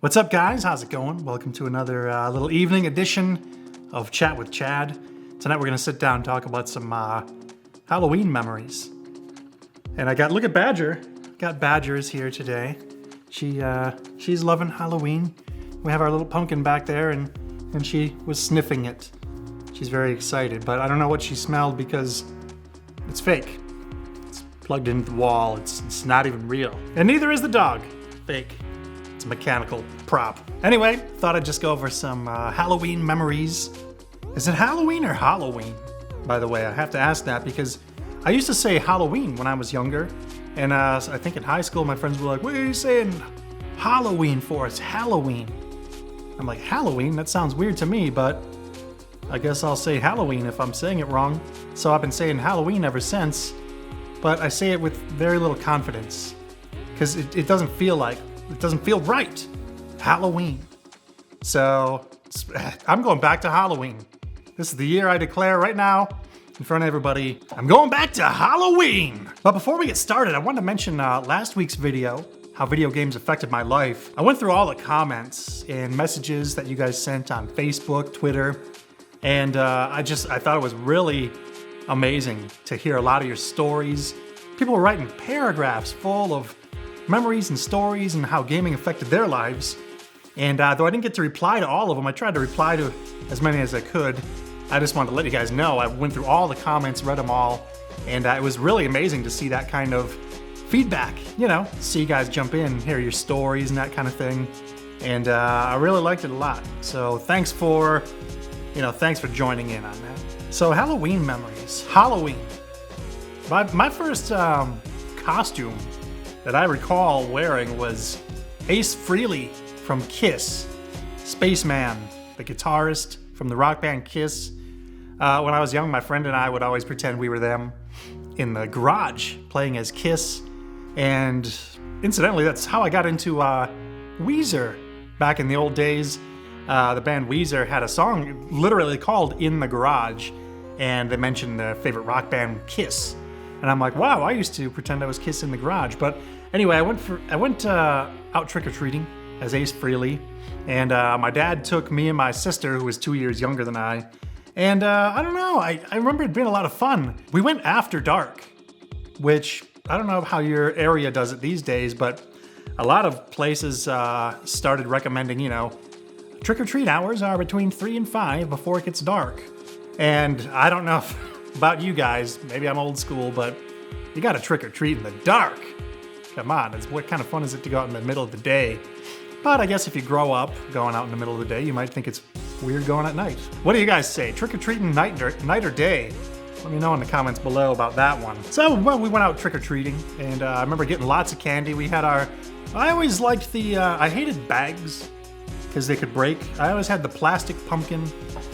What's up, guys? How's it going? Welcome to another little evening edition of Chat with Chad. Tonight we're going to sit down and talk about some Halloween memories. And look at Badger. Got Badger's here today. She's loving Halloween. We have our little pumpkin back there, and she was sniffing it. She's very excited, but I don't know what she smelled because it's fake. It's plugged into the wall. It's not even real. And neither is the dog. Fake. It's a mechanical prop. Anyway, thought I'd just go over some Halloween memories. Is it Halloween or Halloween? By the way, I have to ask that because I used to say Halloween when I was younger. And I think in high school, my friends were like, what are you saying Halloween for? It's Halloween. I'm like, Halloween? That sounds weird to me, but I guess I'll say Halloween if I'm saying it wrong. So I've been saying Halloween ever since, but I say it with very little confidence because it doesn't feel right. Halloween. So I'm going back to Halloween. This is the year I declare right now in front of everybody. I'm going back to Halloween. But before we get started, I wanted to mention last week's video, how video games affected my life. I went through all the comments and messages that you guys sent on Facebook, Twitter, and I thought it was really amazing to hear a lot of your stories. People were writing paragraphs full of memories and stories and how gaming affected their lives. And though I didn't get to reply to all of them, I tried to reply to as many as I could. I just wanted to let you guys know I went through all the comments, read them all, and it was really amazing to see that kind of feedback. You know, see you guys jump in, hear your stories and that kind of thing. And I really liked it a lot. So thanks for joining in on that. So Halloween memories. Halloween. My first costume that I recall wearing was Ace Frehley from Kiss, Spaceman, the guitarist from the rock band Kiss. When I was young, my friend and I would always pretend we were them in the garage playing as Kiss. And incidentally, that's how I got into Weezer back in the old days. The band Weezer had a song literally called In the Garage, and they mentioned the favorite rock band Kiss. And I'm like, wow, I used to pretend I was Kiss in the garage. But anyway, I went out trick-or-treating as Ace Frehley, and my dad took me and my sister, who was 2 years younger than I, and I don't know, I remember it being a lot of fun. We went after dark, which I don't know how your area does it these days, but a lot of places started recommending, trick-or-treat hours are between 3 and 5 before it gets dark. And I don't know about you guys, maybe I'm old school, but you gotta trick-or-treat in the dark. Come on, what kind of fun is it to go out in the middle of the day? But I guess if you grow up going out in the middle of the day, you might think it's weird going at night. What do you guys say? Trick-or-treating night or day? Let me know in the comments below about that one. So, well, we went out trick-or-treating, and I remember getting lots of candy. We had I always liked I hated bags, because they could break. I always had the plastic pumpkin,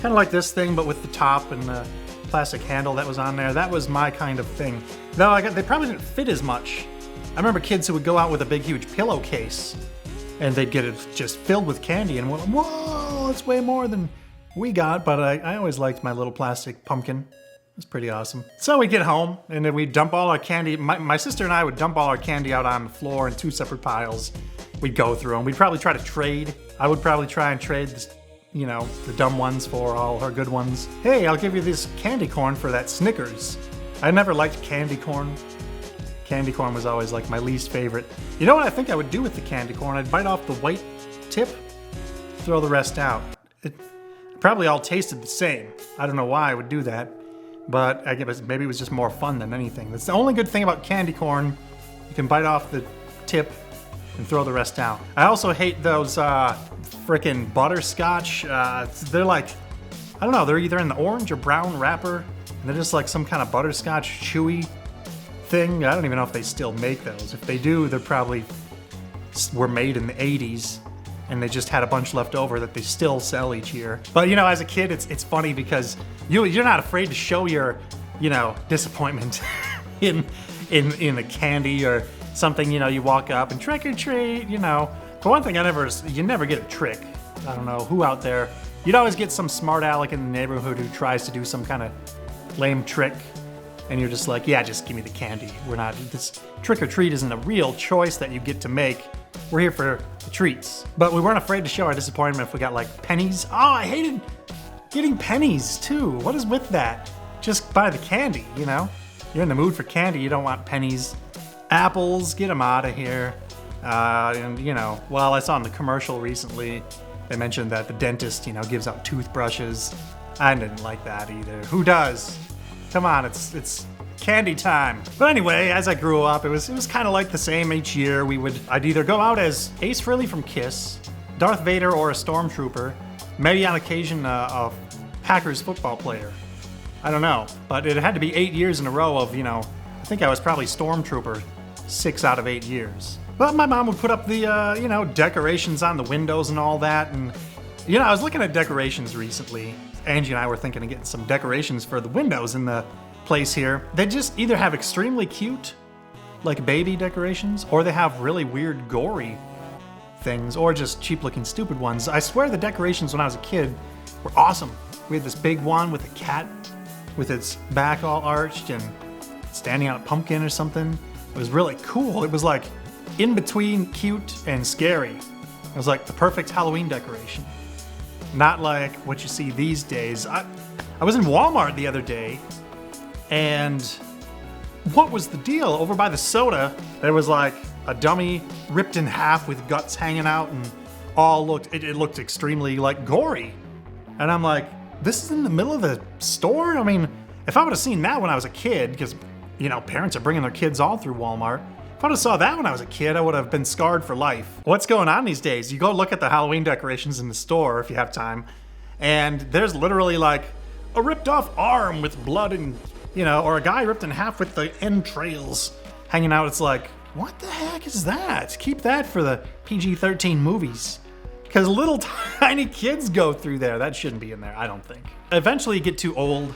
kind of like this thing, but with the top and the plastic handle that was on there. That was my kind of thing. Though they probably didn't fit as much. I remember kids who would go out with a big, huge pillowcase, and they'd get it just filled with candy, and whoa, that's way more than we got. But I always liked my little plastic pumpkin. It was pretty awesome. So we'd get home, and then we'd dump all our candy. My sister and I would dump all our candy out on the floor in 2 separate piles. We'd go through them. We'd probably try to trade. I would probably try and trade the dumb ones for all her good ones. Hey, I'll give you this candy corn for that Snickers. I never liked candy corn. Candy corn was always like my least favorite. You know what I think I would do with the candy corn? I'd bite off the white tip, throw the rest out. It probably all tasted the same. I don't know why I would do that, but I guess maybe it was just more fun than anything. That's the only good thing about candy corn. You can bite off the tip and throw the rest out. I also hate those frickin' butterscotch. They're like, I don't know, they're either in the orange or brown wrapper, and they're just like some kind of butterscotch chewy thing. I don't even know if they still make those. If they do, they're probably were made in the 80s, and they just had a bunch left over that they still sell each year. But as a kid, it's funny because you're not afraid to show your disappointment in the candy or something. You walk up and trick or treat. For one thing, you never get a trick. I don't know who out there. You'd always get some smart aleck in the neighborhood who tries to do some kind of lame trick. And you're just like, yeah, just give me the candy. This trick or treat isn't a real choice that you get to make. we're here for the treats. But we weren't afraid to show our disappointment if we got like pennies. Oh, I hated getting pennies too. What is with that? Just buy the candy, you know? You're in the mood for candy, you don't want pennies. Apples, get them out of here. And you know, well, I saw in the commercial recently, they mentioned that the dentist, you know, gives out toothbrushes. I didn't like that either. Who does? Come on, it's candy time. But anyway, as I grew up, it was kind of like the same each year. I'd either go out as Ace Frehley from Kiss, Darth Vader, or a Stormtrooper. Maybe on occasion a Packers football player. I don't know, but it had to be 8 years in a row of, you know, I think I was probably Stormtrooper 6 out of 8 years. But my mom would put up the, you know, decorations on the windows and all that. And, you know, I was looking at decorations recently. Angie and I were thinking of getting some decorations for the windows in the place here. They just either have extremely cute, like baby decorations, or they have really weird, gory things, or just cheap looking, stupid ones. I swear the decorations when I was a kid were awesome. We had this big one with a cat with its back all arched and standing on a pumpkin or something. It was really cool. It was like in between cute and scary. It was like the perfect Halloween decoration. Not like what you see these days. I was in Walmart the other day, and what was the deal? Over by the soda, there was like a dummy ripped in half with guts hanging out, and it looked extremely like gory. And I'm like, this is in the middle of the store? I mean, if I would have seen that when I was a kid, because, you know, parents are bringing their kids all through Walmart. If I would have saw that when I was a kid, I would have been scarred for life. What's going on these days? You go look at the Halloween decorations in the store if you have time, and there's literally like a ripped off arm with blood and, you know, or a guy ripped in half with the entrails hanging out. It's like, what the heck is that? Keep that for the PG-13 movies. Because little tiny kids go through there. That shouldn't be in there, I don't think. Eventually you get too old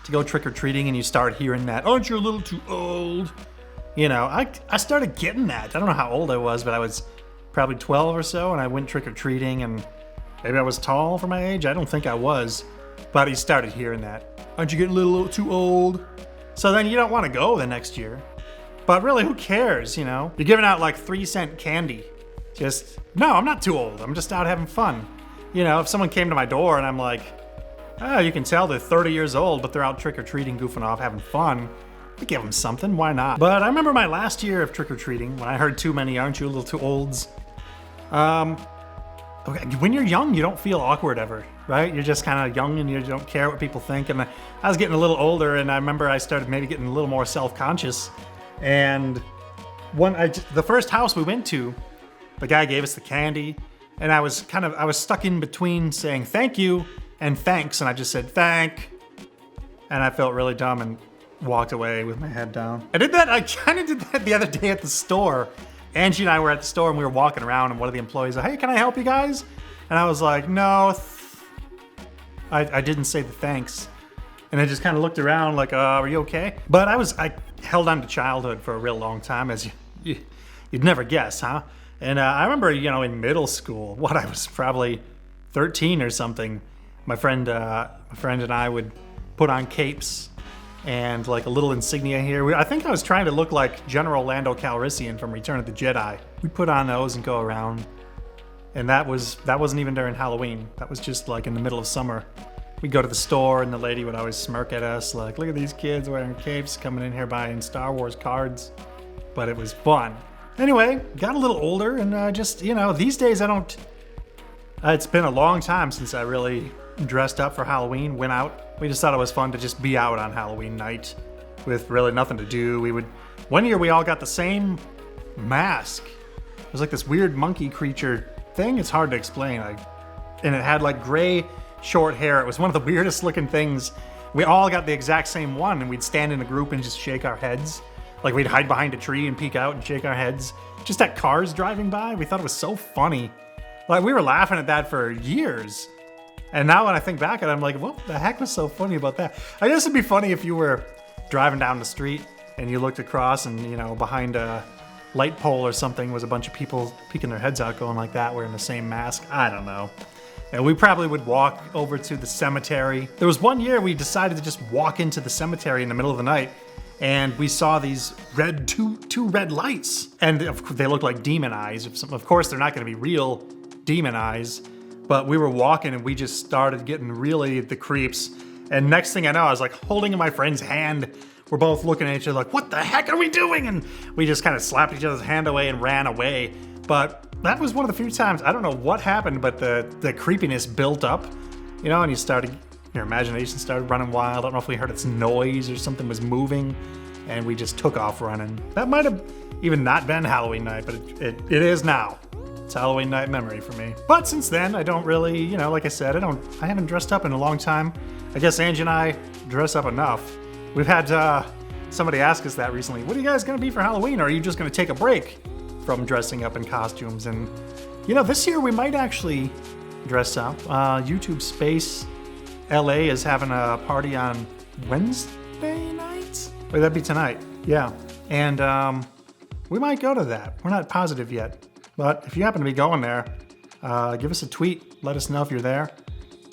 to go trick-or-treating and you start hearing that, aren't you a little too old? You know, I started getting that. I don't know how old I was, but I was probably 12 or so, and I went trick-or-treating, and maybe I was tall for my age. I don't think I was, but he started hearing that. Aren't you getting a little too old? So then you don't want to go the next year. But really, who cares, you know? You're giving out like 3-cent candy. Just, no, I'm not too old. I'm just out having fun. You know, if someone came to my door and I'm like, oh, you can tell they're 30 years old, but they're out trick-or-treating, goofing off, having fun. I give them something, why not? But I remember my last year of trick-or-treating when I heard too many, aren't you a little too olds? Okay, when you're young, you don't feel awkward ever, right? You're just kind of young and you don't care what people think. And I was getting a little older, and I remember I started maybe getting a little more self-conscious. And the first house we went to, the guy gave us the candy, and I was stuck in between saying thank you and thanks, and I just said thank, and I felt really dumb and walked away with my head down. I kind of did that the other day at the store. Angie and I were at the store and we were walking around, and one of the employees said, hey, can I help you guys? And I was like, no, I didn't say the thanks. And I just kind of looked around like, are you okay? But I held on to childhood for a real long time, as you'd never guess, huh? And I remember, you know, in middle school, I was probably 13 or something, my friend and I would put on capes and like a little insignia here. I think I was trying to look like General Lando Calrissian from Return of the Jedi. We'd put on those and go around. And that wasn't even during Halloween. That was just like in the middle of summer. We'd go to the store and the lady would always smirk at us like, look at these kids wearing capes coming in here buying Star Wars cards. But it was fun. Anyway, got a little older and just, you know, these days I don't... it's been a long time since I really dressed up for Halloween, went out. We just thought it was fun to just be out on Halloween night with really nothing to do. One year we all got the same mask. It was like this weird monkey creature thing. It's hard to explain. And it had like gray short hair. It was one of the weirdest looking things. We all got the exact same one, and we'd stand in a group and just shake our heads. Like we'd hide behind a tree and peek out and shake our heads. Just at cars driving by. We thought it was so funny. Like we were laughing at that for years. And now when I think back at it, I'm like, what the heck was so funny about that? I guess it'd be funny if you were driving down the street and you looked across and, you know, behind a light pole or something was a bunch of people peeking their heads out going like that, wearing the same mask. I don't know. And we probably would walk over to the cemetery. There was one year we decided to just walk into the cemetery in the middle of the night and we saw these two red lights, and they look like demon eyes. Of course, they're not going to be real demon eyes, but we were walking and we just started getting really the creeps. And next thing I know, I was like holding my friend's hand. We're both looking at each other like, what the heck are we doing? And we just kind of slapped each other's hand away and ran away. But that was one of the few times, I don't know what happened, but the creepiness built up, you know, and your imagination started running wild. I don't know if we heard its noise or something was moving, and we just took off running. That might have even not been Halloween night, but it is now. It's Halloween night memory for me. But since then, I don't really, you know, like I said, I haven't dressed up in a long time. I guess Angie and I dress up enough. We've had somebody ask us that recently. What are you guys gonna be for Halloween? Or are you just gonna take a break from dressing up in costumes? And you know, this year we might actually dress up. YouTube Space LA is having a party on Wednesday night? Or that'd be tonight, yeah. And we might go to that. We're not positive yet. But if you happen to be going there, give us a tweet. Let us know if you're there,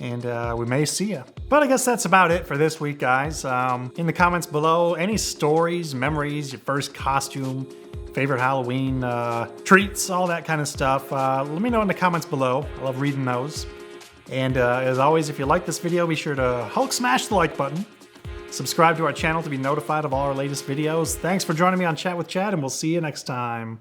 and we may see you. But I guess that's about it for this week, guys. In the comments below, any stories, memories, your first costume, favorite Halloween treats, all that kind of stuff. Let me know in the comments below. I love reading those. And as always, if you like this video, be sure to Hulk smash the like button. Subscribe to our channel to be notified of all our latest videos. Thanks for joining me on Chat with Chad, and we'll see you next time.